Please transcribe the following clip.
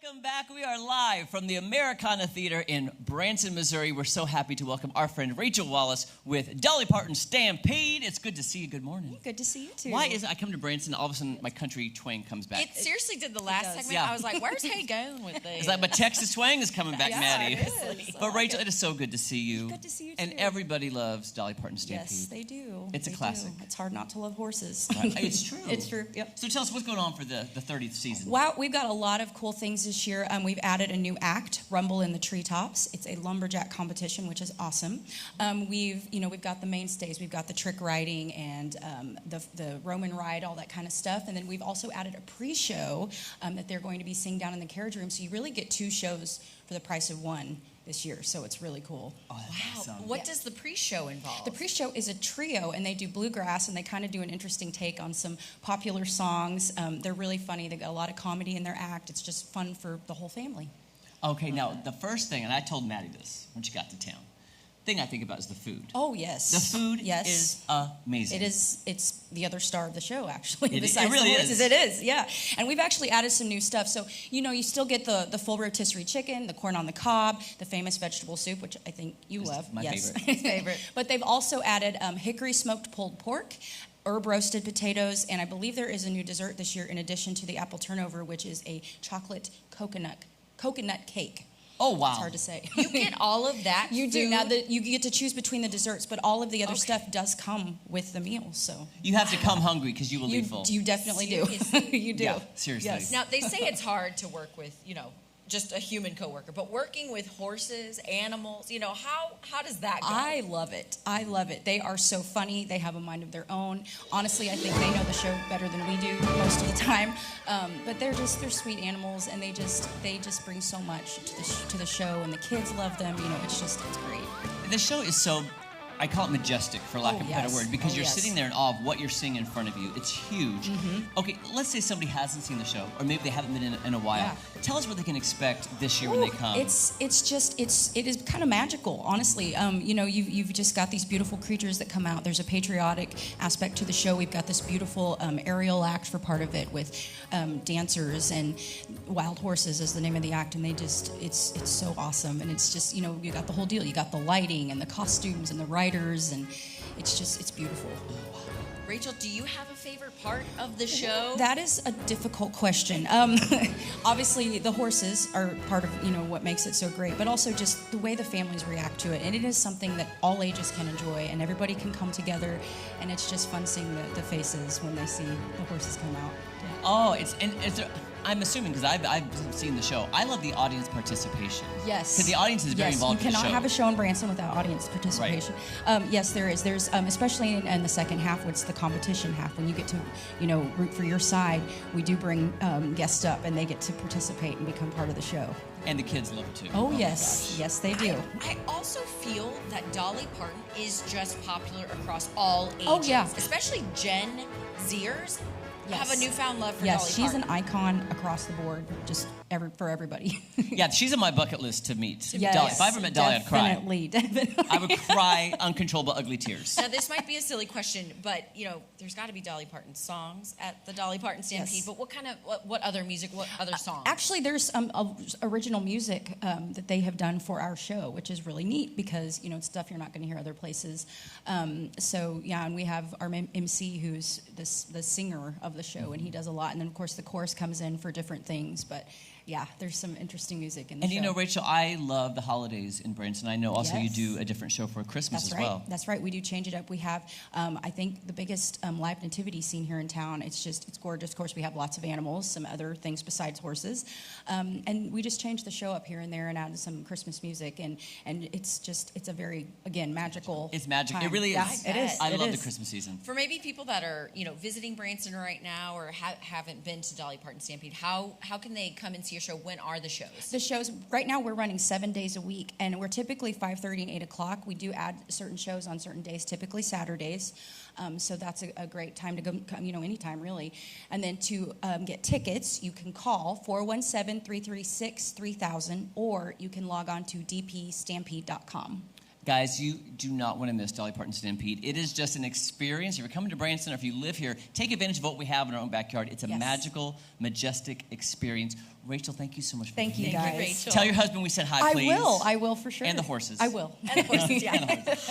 Welcome back. We are live from the Americana Theater in Branson, Missouri. We're so happy to welcome our friend Rachel Wallace with Dolly Parton Stampede. It's good to see you. Good morning. Good to see you too. Why is it I come to Branson, all of a sudden my country twang comes back? It seriously did the last segment. Yeah. I was like, where's Hay going with this? It's like my Texas twang is coming back, Yeah, Maddie. it is. But Rachel, it is so good to see you. Good to see you And too. everybody loves Dolly Parton Stampede. Yes, they do. It's a They classic. do. It's hard not to love horses. Right. It's true. It's true. Yep. So tell us what's going on for the 30th season. Wow, we've got a lot of cool things this year. We've added a new act, Rumble in the Treetops. It's a lumberjack competition, which is awesome. We've got the mainstays. We've got the trick riding and the Roman ride, all that kind of stuff. And then we've also added a pre-show that they're going to be seeing down in the carriage room. So you really get two shows for the price of one this year. So it's really cool. Oh, that's Wow. awesome. What does the pre-show involve? The pre-show is a trio, and they do bluegrass, and they kind of do an interesting take on some popular songs. They're really funny. They got a lot of comedy in their act. It's just fun for the whole family. Okay, now the first thing, and I told Maddie this when she got to town, thing I think about is the food. Oh, yes. The food yes. is amazing. It is. It's the other star of the show, actually. It besides really the horses. is. It is, yeah. And we've actually added some new stuff. So, you still get the full rotisserie chicken, the corn on the cob, the famous vegetable soup, which I think you It's love. my yes. favorite. But they've also added hickory smoked pulled pork, herb roasted potatoes, and I believe there is a new dessert this year in addition to the apple turnover, which is a chocolate coconut cake. Oh, wow. It's hard to say. You get all of that. You do. food? Now that you get to choose between the desserts, but all of the other stuff does come with the meal. So You have to come hungry because you will leave full. you definitely do. Seriously? You do. Yeah, seriously. Yes. Now, they say it's hard to work with, just a human coworker, but working with horses, animals, how does that go? I love it. I love it. They are so funny. They have a mind of their own. Honestly, I think they know the show better than we do most of the time. But they're sweet animals, and they just bring so much to the show, and the kids love them. It's great. The show is so, I call it majestic, for lack of a better yes. word, because Oh, you're yes. sitting there in awe of what you're seeing in front of you. It's huge. Okay, let's say somebody hasn't seen the show, or maybe they haven't been in a while. Yeah. Tell us what they can expect this year when they come. It is kind of magical, honestly. You've just got these beautiful creatures that come out. There's a patriotic aspect to the show. We've got this beautiful aerial act for part of it with dancers, and Wild Horses is the name of the act, and it's so awesome. And it's just, you got the whole deal. You got the lighting and the costumes and the riders, and it's beautiful. Rachel, do you have a favorite part of the show? That is a difficult question. Obviously, the horses are part of what makes it so great, but also just the way the families react to it. And it is something that all ages can enjoy, and everybody can come together. And it's just fun seeing the faces when they see the horses come out. Oh, I'm assuming, because I've seen the show, I love the audience participation. Yes. Because the audience is very involved in the show. You cannot have a show in Branson without audience participation. Yes, there is. There's, especially in the second half, what's the competition half, when you get to, root for your side, we do bring guests up, and they get to participate and become part of the show. And the kids love it too. Oh, my yes. gosh. Yes, they do. I also feel that Dolly Parton is just popular across all ages. Oh, yeah. Especially Gen Zers have a Yes. newfound love for Yes, Dolly she's Parton. an icon across the board, just for everybody. Yeah, she's on my bucket list to meet. Yes, Dolly. If I ever met Dolly, I'd cry. Definitely. I would cry uncontrollable, ugly tears. Now, this might be a silly question, but, there's got to be Dolly Parton songs at the Dolly Parton Stampede. Yes. But what other music, what other songs? Actually, there's original music that they have done for our show, which is really neat because, it's stuff you're not going to hear other places. And we have our MC who's the singer of the show, and he does a lot. And then, of course, the chorus comes in for different things. But, yeah, there's some interesting music in the show. And Rachel, I love the holidays in Branson. I know also Yes. you do a different show for Christmas That's as right. well. That's right. We do change it up. We have, I think, the biggest live nativity scene here in town. It's gorgeous. Of course, we have lots of animals, some other things besides horses. And we just changed the show up here and there and added some Christmas music. And it's a very, again, magical It's magic. time. It really is. Yeah, it is. I It love is. the Christmas season. For maybe people that are, visiting Branson right now or haven't been to Dolly Parton Stampede, how can they come and see your show? When are the shows? The shows, right now we're running 7 days a week, and we're typically 5:30 and 8 o'clock. We do add certain shows on certain days, typically Saturdays. So that's a great time to go, anytime really. And then to get tickets, you can call 417-336-3000, or you can log on to dpstampede.com. Guys, you do not want to miss Dolly Parton Stampede. It is just an experience. If you're coming to Branson or if you live here, take advantage of what we have in our own backyard. It's a magical, majestic experience. Rachel, thank you so much for Thank you, being guys. here. Rachel. Tell your husband we said hi, please. I will for sure. And the horses. I will. And the horses, yeah. And the horses.